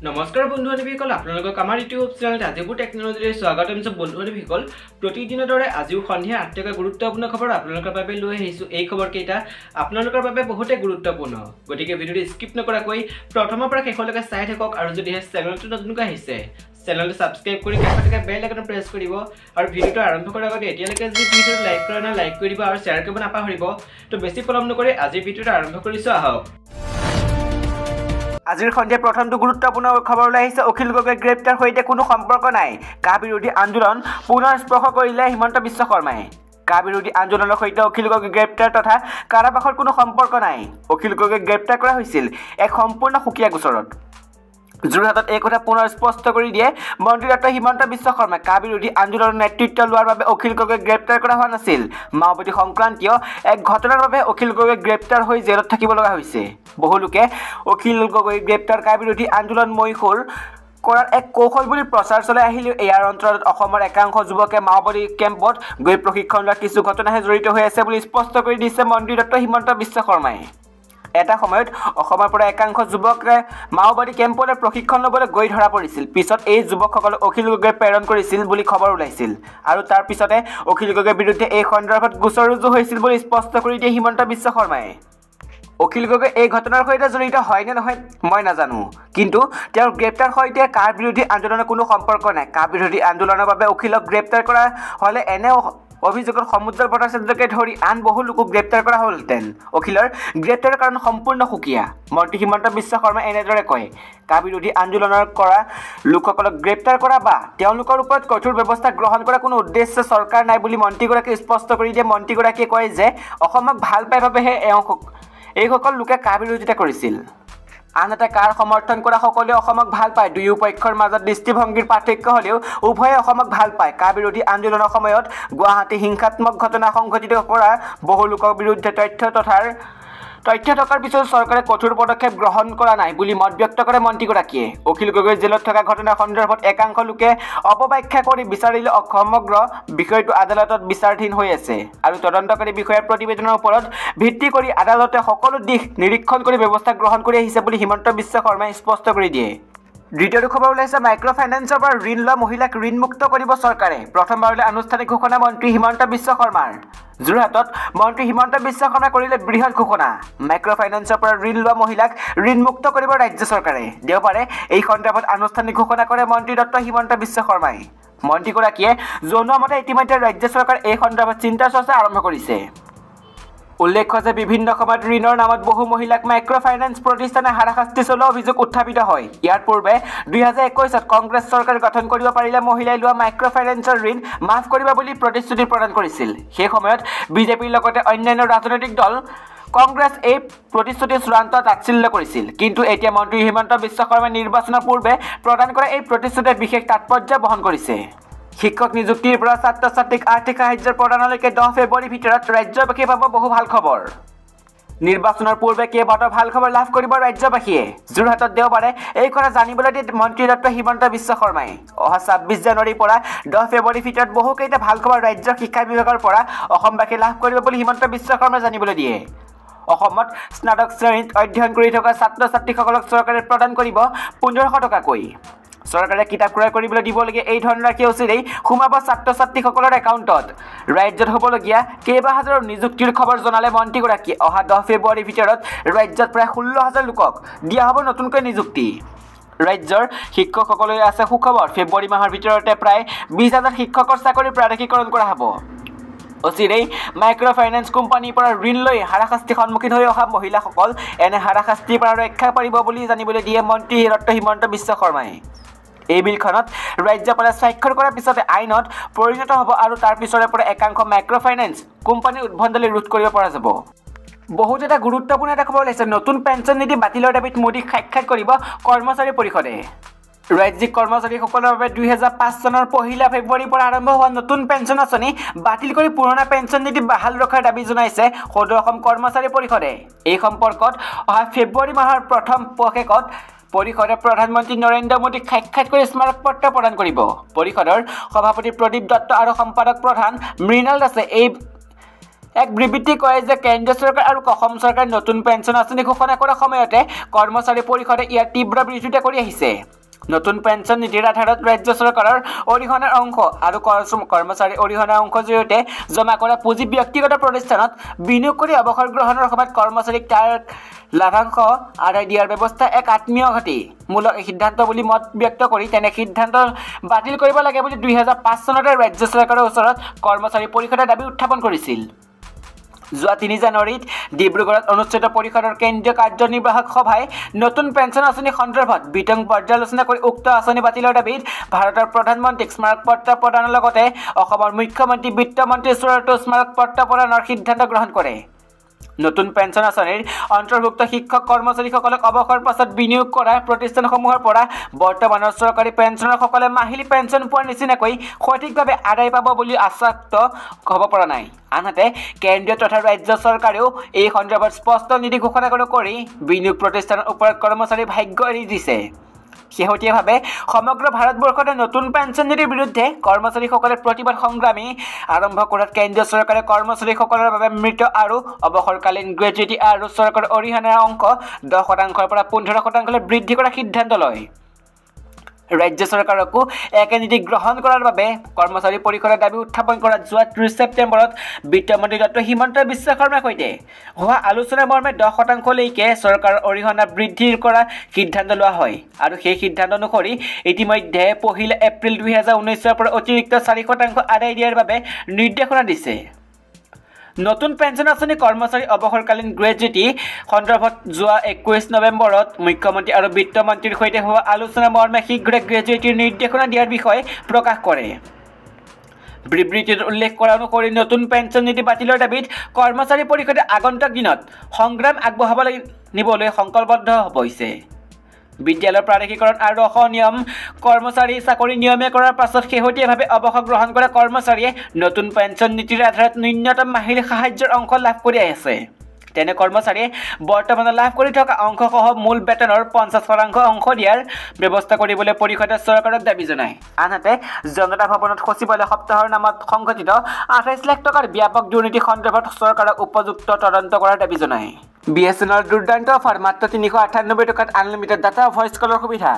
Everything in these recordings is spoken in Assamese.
নমস্কাৰ বন্ধু বান্ধৱীসকল, আপোনালোকক আমাৰ ইউটিউব চেনেল ৰাজীৱপুৰ টেকনলজিলৈ স্বাগতম জনাইছোঁ। বন্ধু বান্ধৱীসকল, প্ৰতিদিনৰ দৰে আজিও সন্ধিয়া ৮ টকা গুৰুত্বপূৰ্ণ খবৰ আপোনালোকৰ বাবে লৈ আহিছোঁ। এই খবৰকেইটা আপোনালোকৰ বাবে বহুতে গুৰুত্বপূৰ্ণ, গতিকে ভিডিঅ'টো স্কিপ নকৰাকৈ প্ৰথমৰ পৰা শেষলৈকে চাই থাকক। আৰু যদিহে চেনেলটো নতুনকৈ আহিছে, চেনেলটো ছাবস্ক্ৰাইব কৰি কাষতে বেল আইকন প্ৰেছ কৰিব। আৰু ভিডিঅ'টো আৰম্ভ কৰাৰ আগতে এতিয়ালৈকে যদি ভিডিঅ'টো লাইক কৰা নাই, লাইক কৰি দিব আৰু শ্বেয়াৰ কৰিব নাপাহৰিব। তো বেছি পলম নকৰি আজি ভিডিঅ'টো আৰম্ভ কৰিছোঁ, আহক। আজিৰ সন্ধিয়া প্ৰথমটো গুৰুত্বপূৰ্ণ খবৰলৈ আহিছে। অখিল গগৈৰ গ্ৰেপ্তাৰ সৈতে কোনো সম্পৰ্ক নাই, কা বিৰোধী আন্দোলন পুনৰ স্পৰ্শ কৰিলে হিমন্ত বিশ্ব শৰ্মাই। কা বিৰোধী আন্দোলনৰ সৈতে অখিল গগৈৰ গ্ৰেপ্তাৰ তথা কাৰাবাসৰ কোনো সম্পৰ্ক নাই। অখিল গগৈক গ্ৰেপ্তাৰ কৰা হৈছিল এক সম্পূৰ্ণ সুকীয়া গোচৰত। যোৰহাটত এই কথা পুনৰ স্পষ্ট কৰি দিয়ে মন্ত্ৰী ডক্টৰ হিমন্ত বিশ্ব শৰ্মাই। কা বিৰোধী আন্দোলনৰ নেতৃত্ব লোৱাৰ বাবে অখিল গগৈক গ্ৰেপ্তাৰ কৰা হোৱা নাছিল। মাওবাদী সংক্ৰান্তীয় এক ঘটনাৰ বাবে অখিল গগৈ গ্ৰেপ্তাৰ হৈ জেলত থাকিব লগা হৈছে। বহু লোকে অখিল গগৈ গ্ৰেপ্তাৰ কা বিৰোধী আন্দোলন মহীশূৰ কৰাৰ এক কৌশল বুলি প্ৰচাৰ চলাই আহিলেও ইয়াৰ অন্তৰালত অসমৰ একাংশ যুৱকে মাওবাদী কেম্পত গৈ প্ৰশিক্ষণ লোৱাৰ কিছু ঘটনাহে জড়িত হৈ আছে বুলি স্পষ্ট কৰি দিছে মন্ত্ৰী ডক্টৰ হিমন্ত বিশ্ব শৰ্মাই। এটা সময়ত অসমৰ পৰা একাংশ যুৱকে মাওবাদী কেম্পলৈ প্ৰশিক্ষণ ল'বলৈ গৈ ধৰা পৰিছিল। পিছত এই যুৱকসকলক অখিল গগৈ প্ৰেৰণ কৰিছিল বুলি খবৰ ওলাইছিল আৰু তাৰ পিছতে অখিল গগৈৰ বিৰুদ্ধে এই সন্দৰ্ভত গোচৰ ৰুজু হৈছিল বুলি স্পষ্ট কৰি দিয়ে হিমন্ত বিশ্ব শৰ্মাই। অখিল গগৈ এই ঘটনাৰ সৈতে জড়িত হয় নে নহয় মই নাজানো, কিন্তু তেওঁৰ গ্ৰেপ্তাৰ সৈতে কা বিৰোধী আন্দোলনৰ কোনো সম্পৰ্ক নাই। কা বিৰোধী আন্দোলনৰ বাবে অখিলক গ্ৰেপ্তাৰ কৰা হ'লে এনে অভিযোগত সমুদ্ৰ ভট্টাচাৰ্যকে ধৰি আন বহু লোকক গ্ৰেপ্তাৰ কৰা হ'লহেঁতেন। অখিলৰ গ্ৰেপ্তাৰৰ কাৰণ সম্পূৰ্ণ সুকীয়া। মন্ত্ৰী হিমন্ত বিশ্ব শৰ্মাই এনেদৰে কয়, কা বিৰোধী আন্দোলনৰ কৰা লোকসকলক গ্ৰেপ্তাৰ কৰা বা তেওঁলোকৰ ওপৰত কঠোৰ ব্যৱস্থা গ্ৰহণ কৰা কোনো উদ্দেশ্য চৰকাৰ নাই বুলি মন্ত্ৰীগৰাকীয়ে স্পষ্ট কৰি দিয়ে। মন্ত্ৰীগৰাকীয়ে কয় যে অসমক ভাল পাই বাবেহে এইসকল লোকে কা বিৰোধিতা কৰিছিল। আনহাতে কাৰ সমৰ্থন কৰা সকলোৱে অসমক ভাল পায়। দুয়ো পক্ষৰ মাজত দৃষ্টিভংগীৰ পাৰ্থক্য হ'লেও উভয়ে অসমক ভাল পায়। কা বিৰোধী আন্দোলনৰ সময়ত গুৱাহাটী হিংসাত্মক ঘটনা সংঘটিত কৰা বহু লোকৰ বিৰুদ্ধে তথ্য থকাৰ পিছত চৰকাৰে কঠোৰ পদক্ষেপ গ্ৰহণ কৰা নাই বুলি মত ব্যক্ত কৰে মন্ত্ৰীগৰাকীয়ে। অখিল গগৈ জেলত থকা ঘটনাৰ সন্দৰ্ভত একাংশ লোকে অপব্যাখ্যা কৰি বিচাৰিলে সমগ্ৰ বিষয়টো আদালতত বিচাৰাধীন হৈ আছে আৰু তদন্তকাৰী বিষয়াৰ প্ৰতিবেদনৰ ওপৰত ভিত্তি কৰি আদালতে সকলো দিশ নিৰীক্ষণ কৰি ব্যৱস্থা গ্ৰহণ কৰি আহিছে বুলি হিমন্ত বিশ্ব শৰ্মাই স্পষ্ট কৰি দিয়ে। দ্বিতীয়টো খবৰ ওলাইছে, মাইক্ৰ' ফাইনেন্সৰ পৰা ঋণ লোৱা মহিলাক ঋণমুক্ত কৰিব চৰকাৰে। প্ৰথমবাৰলৈ আনুষ্ঠানিক ঘোষণা মন্ত্ৰী হিমন্ত বিশ্ব শৰ্মাৰ। যোৰহাটত মন্ত্ৰী হিমন্ত বিশ্ব শৰ্মাই কৰিলে বৃহৎ ঘোষণা। মাইক্ৰ' ফাইনেন্সৰ পৰা ঋণ লোৱা মহিলাক ঋণমুক্ত কৰিব ৰাজ্য চৰকাৰে। দেওবাৰে এই সন্দৰ্ভত আনুষ্ঠানিক ঘোষণা কৰে মন্ত্ৰী ডক্টৰ হিমন্ত বিশ্ব শৰ্মাই। মন্ত্ৰীগৰাকীয়ে জনোৱা মতে ইতিমধ্যে ৰাজ্য চৰকাৰে এই সন্দৰ্ভত চিন্তা চৰ্চা আৰম্ভ কৰিছে। উল্লেখ্য যে বিভিন্ন সময়ত ঋণৰ নামত বহু মহিলাক মাইক্ৰ' ফাইনেন্স প্ৰতিষ্ঠানে হাৰাশাস্তি চলোৱা অভিযোগ উত্থাপিত হয়। ইয়াৰ পূৰ্বে 2021ত কংগ্ৰেছ চৰকাৰ গঠন কৰিব পাৰিলে মহিলাই লোৱা মাইক্ৰ' ফাইনেন্সৰ ঋণ মাফ কৰিব বুলি প্ৰতিশ্ৰুতি প্ৰদান কৰিছিল। সেই সময়ত বিজেপিৰ লগতে অন্যান্য ৰাজনৈতিক দল কংগ্ৰেছ এই প্ৰতিশ্ৰুতি চূড়ান্ত তাচ্ছিল্য কৰিছিল। কিন্তু এতিয়া মন্ত্ৰী হিমন্ত বিশ্ব শৰ্মাই নিৰ্বাচনৰ পূৰ্বে প্ৰদান কৰা এই প্ৰতিশ্ৰুতিয়ে বিশেষ তাৎপৰ্য বহন কৰিছে। শিক্ষক নিযুক্তিৰ পৰা ছাত্ৰ ছাত্ৰীক আৰ্থিক সাহায্যৰ প্ৰদানলৈকে 10 ফেব্ৰুৱাৰীৰ ভিতৰত ৰাজ্যবাসীয়ে পাব বহু ভাল খবৰ। নিৰ্বাচনৰ পূৰ্বে কেইবাটাও ভাল খবৰ লাভ কৰিব ৰাজ্যবাসীয়ে। যোৰহাটত দেওবাৰে এই কথা জানিবলৈ দিয়ে মন্ত্ৰী ডক্টৰ হিমন্ত বিশ্ব শৰ্মাই। অহা 26 জানুৱাৰীৰ পৰা 10 ফেব্ৰুৱাৰীৰ ভিতৰত বহুকেইটা ভাল খবৰ ৰাজ্যৰ শিক্ষা বিভাগৰ পৰা অসমবাসীয়ে লাভ কৰিব বুলি হিমন্ত বিশ্ব শৰ্মাই জানিবলৈ দিয়ে। অসমত স্নাতক শ্ৰেণীত অধ্যয়ন কৰি থকা ছাত্ৰ ছাত্ৰীসকলক চৰকাৰে প্ৰদান কৰিব 1500 টকাকৈ। চৰকাৰে কিতাপ ক্ৰয় কৰিবলৈ দিবলগীয়া এই ধনৰাশি অচিৰেই সোমাব ছাত্ৰ ছাত্ৰীসকলৰ একাউণ্টত। ৰাজ্যত হ'বলগীয়া কেইবাহাজাৰো নিযুক্তিৰ খবৰ জনালে মন্ত্ৰীগৰাকীয়ে। অহা 10 ফেব্ৰুৱাৰীৰ ভিতৰত ৰাজ্যত প্ৰায় 16,000 লোকক দিয়া হ'ব নতুনকৈ নিযুক্তি। ৰাজ্যৰ শিক্ষকসকললৈ আছে সুখবৰ। ফেব্ৰুৱাৰী মাহৰ ভিতৰতে প্ৰায় 20,000 শিক্ষকৰ চাকৰি প্ৰাদেশিকৰণ কৰা হ'ব। অচিৰেই মাইক্ৰ' ফাইনেন্স কোম্পানীৰ পৰা ঋণ লৈ হাৰাশাস্তিৰ সন্মুখীন হৈ অহা মহিলাসকল এনে হাৰাশাস্তিৰ পৰা ৰক্ষা পাৰিব বুলি জানিবলৈ দিয়ে মন্ত্ৰী ডক্টৰ হিমন্ত বিশ্ব শৰ্মাই। এই বিলখনত ৰাজ্যপালে স্বাক্ষৰ কৰাৰ পিছতে আইনত পৰিণত হ'ব আৰু তাৰ পিছৰে পৰা একাংশ মাইক্ৰ' ফাইনেন্স কোম্পানীৰ উদ্ভণ্ডালি ৰোধ কৰিব পৰা যাব। বহুত এটা গুৰুত্বপূৰ্ণ এটা খবৰ ওলাইছে। নতুন পেঞ্চন নীতি বাতিলৰ দাবীত মোদীক সাক্ষাৎ কৰিব কৰ্মচাৰী পৰিষদে। ৰাজ্যিক কৰ্মচাৰীসকলৰ বাবে 2005 চনৰ 1 ফেব্ৰুৱাৰীৰ পৰা আৰম্ভ হোৱা নতুন পেঞ্চন আঁচনি বাতিল কৰি পুৰণা পেঞ্চন নীতি বাহাল ৰখাৰ দাবী জনাইছে সদৌ অসম কৰ্মচাৰী পৰিষদে। এই সম্পৰ্কত অহা ফেব্ৰুৱাৰী মাহৰ প্ৰথম পষেকত পৰিষদে প্ৰধানমন্ত্ৰী নৰেন্দ্ৰ মোদীক সাক্ষাৎ কৰি স্মাৰক পত্ৰ প্ৰদান কৰিব। পৰিষদৰ সভাপতি প্ৰদীপ দত্ত আৰু সম্পাদক প্ৰধান মৃণাল দাসে এক বিবৃতি কয় যে কেন্দ্ৰীয় চৰকাৰ আৰু অসম চৰকাৰে নতুন পেঞ্চন আঁচনি ঘোষণা কৰাৰ সময়তে কৰ্মচাৰী পৰিষদে ইয়াৰ তীব্ৰ বিৰোধিতা কৰি আহিছে। নতুন পেঞ্চন নীতিৰ আধাৰত ৰাজ্য চৰকাৰৰ অৰিহণাৰ অংশ আৰু কৰ্মচাৰী অৰিহণাৰ অংশৰ জৰিয়তে জমা কৰা পুঁজি ব্যক্তিগত প্ৰতিষ্ঠানত বিনিয়োগ কৰি অৱসৰ গ্ৰহণৰ সময়ত কৰ্মচাৰীক তাৰ লাভাংশ আদায় দিয়াৰ ব্যৱস্থা এক আত্মীয়ঘাতীমূলক সিদ্ধান্ত বুলি মত ব্যক্ত কৰি তেনে সিদ্ধান্ত বাতিল কৰিব লাগে বুলি 2005 চনতে ৰাজ্য চৰকাৰৰ ওচৰত কৰ্মচাৰী পৰিষদে দাবী উত্থাপন কৰিছিল। যোৱা 3 জানুৱাৰীত ডিব্ৰুগড়ত অনুষ্ঠিত পৰিষদৰ কেন্দ্ৰীয় কাৰ্যনিৰ্বাহক সভাই নতুন পেঞ্চন আঁচনি সন্দৰ্ভত বিতং পৰ্যালোচনা কৰি উক্ত আঁচনি বাতিলৰ দাবীত ভাৰতৰ প্ৰধানমন্ত্ৰীক স্মাৰকপত্ৰ প্ৰদানৰ লগতে অসমৰ মুখ্যমন্ত্ৰী বিত্তমন্ত্ৰীৰ ওচৰতো স্মাৰকপত্ৰ প্ৰদানৰ সিদ্ধান্ত গ্ৰহণ কৰে। নতুন পেঞ্চন আঁচনিৰ অন্তৰ্ভুক্ত শিক্ষক কৰ্মচাৰীসকলক অৱসৰ পাছত বিনিয়োগ কৰা প্ৰতিষ্ঠানসমূহৰ পৰা বৰ্তমানৰ চৰকাৰী পেঞ্চনাৰসকলে মাহিলী পেঞ্চন পোৱাৰ নিচিনাকৈ সঠিকভাৱে আদায় পাব বুলি আশ্বস্ত হ'ব পৰা নাই। আনহাতে কেন্দ্ৰীয় তথা ৰাজ্য চৰকাৰেও এই সন্দৰ্ভত স্পষ্ট নীতি ঘোষণা কৰি বিনিয়োগ প্ৰতিষ্ঠানৰ ওপৰত কৰ্মচাৰীৰ ভাগ্য এৰি দিছে। শেহতীয়াভাৱে সমগ্ৰ ভাৰতবৰ্ষতে নতুন পেঞ্চন নীতিৰ বিৰুদ্ধে কৰ্মচাৰীসকলে প্ৰতিবাদ সংগ্ৰামী আৰম্ভ কৰাত কেন্দ্ৰীয় চৰকাৰে কৰ্মচাৰীসকলৰ বাবে মৃত আৰু অৱসৰকালীন গ্ৰেজুৱেটি আৰু চৰকাৰৰ অৰিহণাৰ অংশ 10% পৰা 15% বৃদ্ধি কৰাৰ সিদ্ধান্ত লয়। ৰাজ্য চৰকাৰকো একে নীতি গ্ৰহণ কৰাৰ বাবে কৰ্মচাৰী পৰিষদে দাবী উত্থাপন কৰা যোৱা 30 ছেপ্টেম্বৰত বিত্তমন্ত্ৰী ডক্টৰ হিমন্ত বিশ্ব শৰ্মাৰ সৈতে হোৱা আলোচনাৰ মৰ্মে 10%লৈকে চৰকাৰৰ অৰিহণা বৃদ্ধি কৰাৰ সিদ্ধান্ত লোৱা হয় আৰু সেই সিদ্ধান্ত অনুসৰি ইতিমধ্যে 1 এপ্ৰিল 2019 পৰা অতিৰিক্ত 4% আদায় দিয়াৰ বাবে নিৰ্দেশনা দিছে। নতুন পেঞ্চন আঁচনি কৰ্মচাৰী অৱসৰকালীন গ্ৰেজুৱেটি সন্দৰ্ভত যোৱা 21 নৱেম্বৰত মুখ্যমন্ত্ৰী আৰু বিত্তমন্ত্ৰীৰ সৈতে হোৱা আলোচনা মৰ্মে শীঘ্ৰে গ্ৰেজুৱেটিৰ নিৰ্দেশনা দিয়াৰ বিষয়ে প্ৰকাশ কৰে। বিবৃতিত উল্লেখ কৰা অনুসৰি নতুন পেঞ্চন নীতি বাতিলৰ দাবীত কৰ্মচাৰী পৰিষদে আগন্তুক দিনত সংগ্ৰাম আগবঢ়াব নিবলৈ সংকল্পবদ্ধ হৈছে। বিদ্যালয়ৰ প্ৰাদেশিকৰণ আৰু অনিয়ম কৰ্মচাৰী চাকৰি নিয়মীয়া কৰাৰ পাছত শেহতীয়াভাৱে অৱসৰ গ্ৰহণ কৰা কৰ্মচাৰীয়ে নতুন পেঞ্চন নীতিৰ আধাৰত ন্যূনতম মাহিলী সাহায্যৰ অংশ লাভ কৰি আছে। তেনে কৰ্মচাৰীয়ে বৰ্তমানে লাভ কৰি থকা অংশসহ মূল বেতনৰ 50% অংশ দিয়াৰ ব্যৱস্থা কৰিবলৈ পৰিষদে চৰকাৰক দাবী জনায়। আনহাতে জনতা ভৱনত সচিবালয় সপ্তাহৰ নামত সংঘটিত 28 লাখ টকাৰ ব্যাপক দুৰ্নীতি সন্দৰ্ভত চৰকাৰক উপযুক্ত তদন্ত কৰাৰ দাবী জনায়। BSNL দুৰ্দান্ত অফাৰ মাত্ৰ 398 টকাত আনলিমিটেড ডাটা ভইচ কলৰ সুবিধা।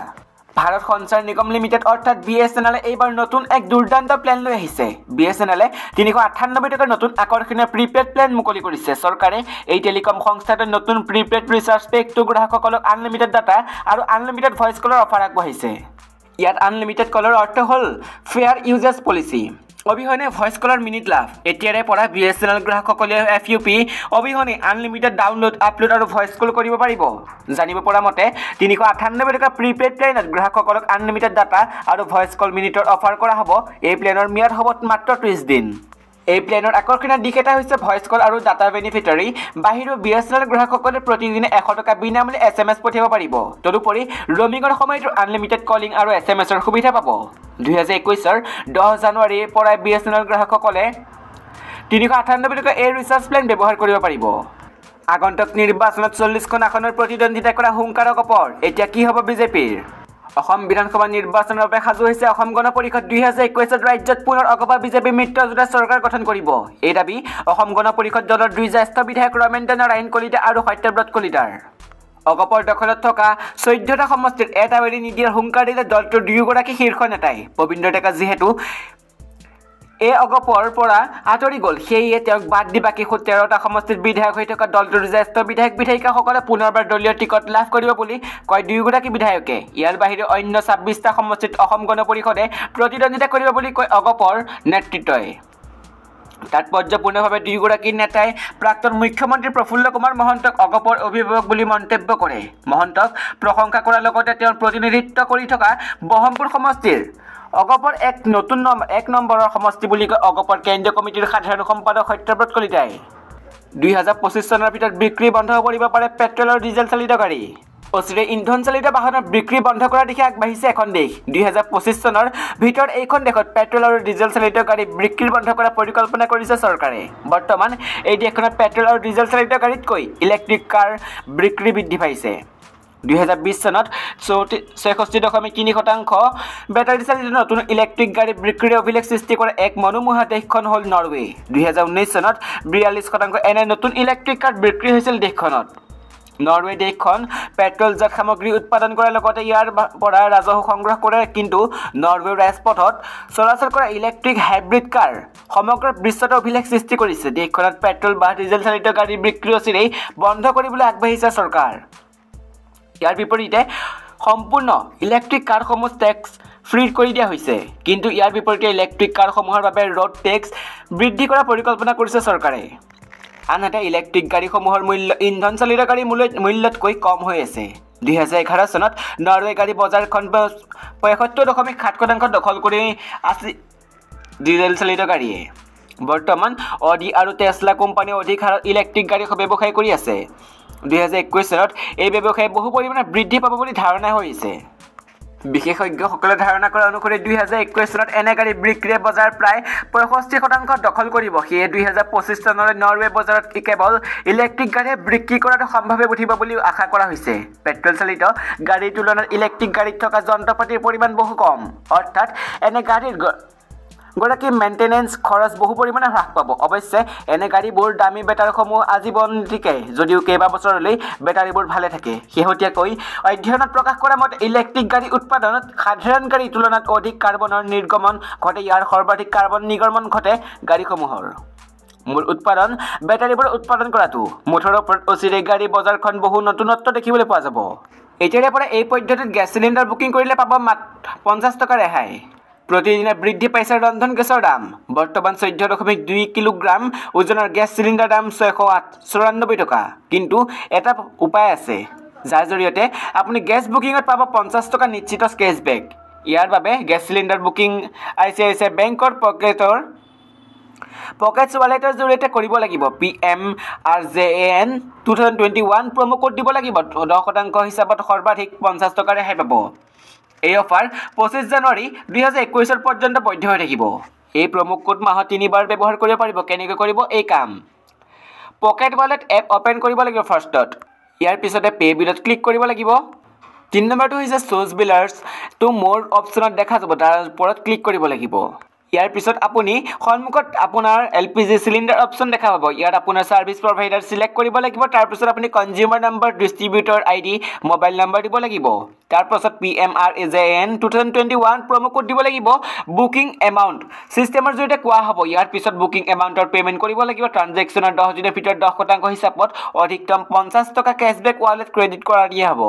ভাৰত সঞ্চাৰ নিগম লিমিটেড অৰ্থাৎ BSNL এইবাৰ নতুন এক দুৰ্দান্ত প্লেন লৈ আহিছে। BSNL 398 টকাৰ নতুন আকৰ্ষণীয় প্ৰিপেড প্লেন মুকলি কৰিছে। চৰকাৰে এই টেলিকম সংস্থাটোৰ নতুন প্ৰিপেড ৰিচাৰ্জ পেকটো গ্ৰাহকসকলক আনলিমিটেড ডাটা আৰু আনলিমিটেড ভইচ কলৰ অফাৰ আগবঢ়াইছে। ইয়াত আনলিমিটেড কলৰ অৰ্থ হ'ল ফেয়াৰ ইউজেজ পলিচি অবিহনে ভইচ কলৰ মিনিট লাভ। এতিয়াৰে পৰা BSNL গ্ৰাহকসকলে FUP অবিহনে আনলিমিটেড ডাউনলোড আপলোড আৰু ভইচ কল কৰিব পাৰিব। জানিব পৰা মতে 398 টকা প্ৰিপেড প্লেনত গ্ৰাহকসকলক আনলিমিটেড ডাটা আৰু ভইচ কল মিনিটৰ অফাৰ কৰা হ'ব। এই প্লেনৰ ম্যাদ হ'ব মাত্ৰ 30 দিন। এই প্লেনৰ আকৰ্ষণীয় দিশ এটা হৈছে ভইচ কল আৰু ডাটা বেনিফিটাৰী বাহিৰেও BSNL গ্ৰাহকসকলে প্ৰতিদিনে 100 টকা বিনামূলীয়া SMS পঠিয়াব পাৰিব। তদুপৰি ৰমিঙৰ সময়তো আনলিমিটেড কলিং আৰু SMSৰ সুবিধা পাব। 2021 10 জানুৱাৰীৰ পৰা BSNL গ্ৰাহকসকলে 398 টকা এই ৰিচাৰ্জ প্লেন ব্যৱহাৰ কৰিব পাৰিব। আগন্তুক নিৰ্বাচনত 40খন আসনৰ প্ৰতিদ্বন্দ্বিতা কৰা হুংকাৰক অপৰ এতিয়া কি হ'ব বিজেপিৰ? অসম বিধানসভা নিৰ্বাচনৰ বাবে সাজু হৈছে অসম গণ পৰিষদ। 2021 ৰাজ্যত পুনৰ অগপা বিজেপি মিত্ৰজোঁটে চৰকাৰ গঠন কৰিব। এই দাবী অসম গণ পৰিষদ দলৰ 2 জ্যেষ্ঠ বিধায়ক ৰমেন্দ্ৰ নাৰায়ণ কলিতা আৰু সত্যব্ৰত কলিতাৰ। অগপৰ দখলত থকা 14টা সমষ্টিত এটা এৰি নিদিয়াৰ হুংকাৰ দিলে দলটোৰ 2গৰাকী শীৰ্ষ নেতাই। পবিন্দ্ৰ ডেকা যিহেতু এই অগপৰ পৰা আঁতৰি গ'ল, সেয়ে তেওঁক বাদ দি বাকী 13টা সমষ্টিত বিধায়ক হৈ থকা দলটোৰ জ্যেষ্ঠ বিধায়ক বিধায়িকাসকলে পুনৰবাৰ দলীয় টিকট লাভ কৰিব বুলি কয় 2গৰাকী বিধায়কে। ইয়াৰ বাহিৰে অন্য 26টা সমষ্টিত অসম গণ পৰিষদে প্ৰতিদ্বন্দ্বিতা কৰিব বুলি কয় অগপৰ নেতৃত্বই। তাৎপৰ্যপূৰ্ণভাৱে 2গৰাকী নেতাই প্ৰাক্তন মুখ্যমন্ত্ৰী প্ৰফুল্ল কুমাৰ মহন্তক অগপৰ অভিভাৱক বুলি মন্তব্য কৰে। মহন্তক প্ৰশংসা কৰাৰ লগতে তেওঁৰ প্ৰতিনিধিত্ব কৰি থকা বহমপুৰ সমষ্টিৰ অগপৰ এক নম্বৰৰ সমষ্টি বুলি কয় অগপৰ কেন্দ্ৰীয় কমিটিৰ সাধাৰণ সম্পাদক সত্যব্ৰত কলিতাই। 2025 চনৰ ভিতৰত বিক্ৰী বন্ধ কৰিব পাৰে পেট্ৰল আৰু ডিজেল চালিত গাড়ী। অচিৰে ইন্ধন চালিত বাহনৰ বিক্ৰী বন্ধ কৰাৰ দিশে আগবাঢ়িছে এখন দেশ। 2025 চনৰ ভিতৰত এইখন দেশত পেট্ৰল আৰু ডিজেল চালিত গাড়ী বিক্ৰী বন্ধ কৰাৰ পৰিকল্পনা কৰিছে চৰকাৰে। বৰ্তমান এই দেশখনত পেট্ৰল আৰু ডিজেল চালিত গাড়ীতকৈ ইলেক্ট্ৰিক কাৰ বিক্ৰী বৃদ্ধি পাইছে। 2020 চনত 66.3% বেটাৰী চালিত নতুন ইলেক্ট্ৰিক গাড়ী বিক্ৰীৰ অভিলেখ সৃষ্টি কৰা এক মনোমোহা দেশখন হ'ল নৰৱে। 2019 চনত 42% এনে নতুন ইলেক্ট্ৰিক কাৰ বিক্ৰী হৈছিল দেশখনত। নৰৱে দেশখন পেট্ৰলজাত সামগ্ৰী উৎপাদন কৰাৰ লগতে ইয়াৰ পৰা ৰাজহ সংগ্ৰহ কৰে, কিন্তু নৰৱেৰ ৰাজপথত চলাচল কৰা ইলেক্ট্ৰিক হাইব্ৰিড কাৰ সমগ্ৰ বিশ্বতে অভিলেখ সৃষ্টি কৰিছে। দেশখনত পেট্ৰল বা ডিজেল চালিত গাড়ী বিক্ৰী অচিৰেই বন্ধ কৰিবলৈ আগবাঢ়িছে চৰকাৰ। ইয়াৰ বিপৰীতে সম্পূৰ্ণ ইলেক্ট্ৰিক কাৰসমূহ টেক্স ফ্ৰী কৰি দিয়া হৈছে, কিন্তু ইয়াৰ বিপৰীতে ইলেক্ট্ৰিক কাৰসমূহৰ বাবে ৰোড টেক্স বৃদ্ধি কৰাৰ পৰিকল্পনা কৰিছে চৰকাৰে। আনহাতে ইলেক্ট্ৰিক গাড়ীসমূহৰ মূল্য ইন্ধন চালিত গাড়ীৰ মূল্যতকৈ কম হৈ আছে। 2011 চনত নৰৱে গাড়ী বজাৰখন 75.7% দখল কৰি আছে ডিজেল চালিত গাড়ীয়ে। বৰ্তমান অডি আৰু টেছলা কোম্পানীয়ে অধিক হাৰত ইলেক্ট্ৰিক গাড়ী ব্যৱসায় কৰি আছে। 2021 চনত এই ব্যৱসায় বহু পৰিমাণে বৃদ্ধি পাব বুলি ধাৰণা হৈছে। বিশেষজ্ঞসকলে ধাৰণা কৰা অনুসৰি 2021 চনত এনে গাড়ী বিক্ৰীয়ে বজাৰ প্ৰায় 65% দখল কৰিব। সেয়ে 2025 চনলৈ নৰৱে বজাৰত কেৱল ইলেক্ট্ৰিক গাড়ী বিক্ৰী কৰাটো সম্ভৱ হৈ উঠিব বুলি আশা কৰা হৈছে। পেট্ৰল চালিত গাড়ীৰ তুলনাত ইলেক্ট্ৰিক গাড়ীত থকা যন্ত্ৰপাতিৰ পৰিমাণ বহু কম, অৰ্থাৎ এনে গাড়ীৰ গৰাকী মেইনটেনেন্স খৰচ বহু পৰিমাণে হ্ৰাস পাব। অৱশ্যে এনে গাড়ীবোৰ দামী বেটাৰীসমূহ আজীৱন টিকে, যদিও কেইবাবছৰলৈ বেটাৰীবোৰ ভালে থাকে। শেহতীয়াকৈ অধ্যয়নত প্ৰকাশ কৰা মতে ইলেক্ট্ৰিক গাড়ী উৎপাদনত সাধাৰণ গাড়ীৰ তুলনাত অধিক কাৰ্বনৰ নিৰ্গমন ঘটে। ইয়াৰ সৰ্বাধিক কাৰ্বন নিৰ্গমন ঘটে গাড়ীসমূহৰ। মূল উৎপাদন বেটাৰীবোৰ উৎপাদন কৰাটো। মুঠৰ ওপৰত অচিৰেই গাড়ী বজাৰখন বহু নতুনত্ব দেখিবলৈ পোৱা যাব। এতিয়াৰে পৰা এই পদ্ধতিত গেছ চিলিণ্ডাৰ বুকিং কৰিলে পাব মাত্ৰ 50 টকা ৰেহাই। প্ৰতিদিনে বৃদ্ধি পাইছে ৰন্ধন গেছৰ দাম। বৰ্তমান 14.2 কিলোগ্ৰাম ওজনৰ গেছ চিলিণ্ডাৰ দাম 694 টকা। কিন্তু এটা উপায় আছে, যাৰ জৰিয়তে আপুনি গেছ বুকিঙত পাব 50 টকা নিশ্চিত কেছবেক। ইয়াৰ বাবে গেছ চিলিণ্ডাৰ বুকিং ICICI বেংকৰ পকেটছ ৱালেটৰ জৰিয়তে কৰিব লাগিব। PMRJAN 2021 প্ৰমো কোড দিব লাগিব। 10% হিচাপত সৰ্বাধিক 50 টকা ৰেহাই পাব। এই অফাৰ 25 জানুৱাৰী 2021 পৰ্যন্ত বৈধ হৈ থাকিব। এই প্ৰমো কোড মাহত 3 বাৰ ব্যৱহাৰ কৰিব পাৰিব। কেনেকৈ কৰিব এই কাম? পকেট ৱালেট এপ অপেন কৰিব লাগিব ফাৰ্ষ্টত। ইয়াৰ পিছতে পে বিলত ক্লিক কৰিব লাগিব। 3 নম্বৰটো হৈছে শ্ব'জ বিলাৰ্ছ টু মোৰ অপশ্যনত দেখা যাব, তাৰ ওপৰত ক্লিক কৰিব লাগিব। ইয়াৰ পিছত আপুনি সন্মুখত আপোনাৰ LPG চিলিণ্ডাৰ অপশ্যন দেখা পাব। ইয়াত আপোনাৰ ছাৰ্ভিচ প্ৰভাইডাৰ চিলেক্ট কৰিব লাগিব। তাৰপিছত আপুনি consumer number, distributor ID, mobile number দিব লাগিব। তাৰপিছত PMRJAN 2021 প্ৰমো কোড দিব লাগিব। বুকিং এমাউণ্ট চিষ্টেমৰ জৰিয়তে কোৱা হ'ব। ইয়াৰ পিছত বুকিং এমাউণ্টৰ পে'মেণ্ট কৰিব লাগিব। ট্ৰানজেকশ্যনৰ 10 দিনৰ ভিতৰত 10% হিচাপত অধিকতম 50 টকা কেছবেক ৱালেট ক্ৰেডিট কৰা দিয়া হ'ব।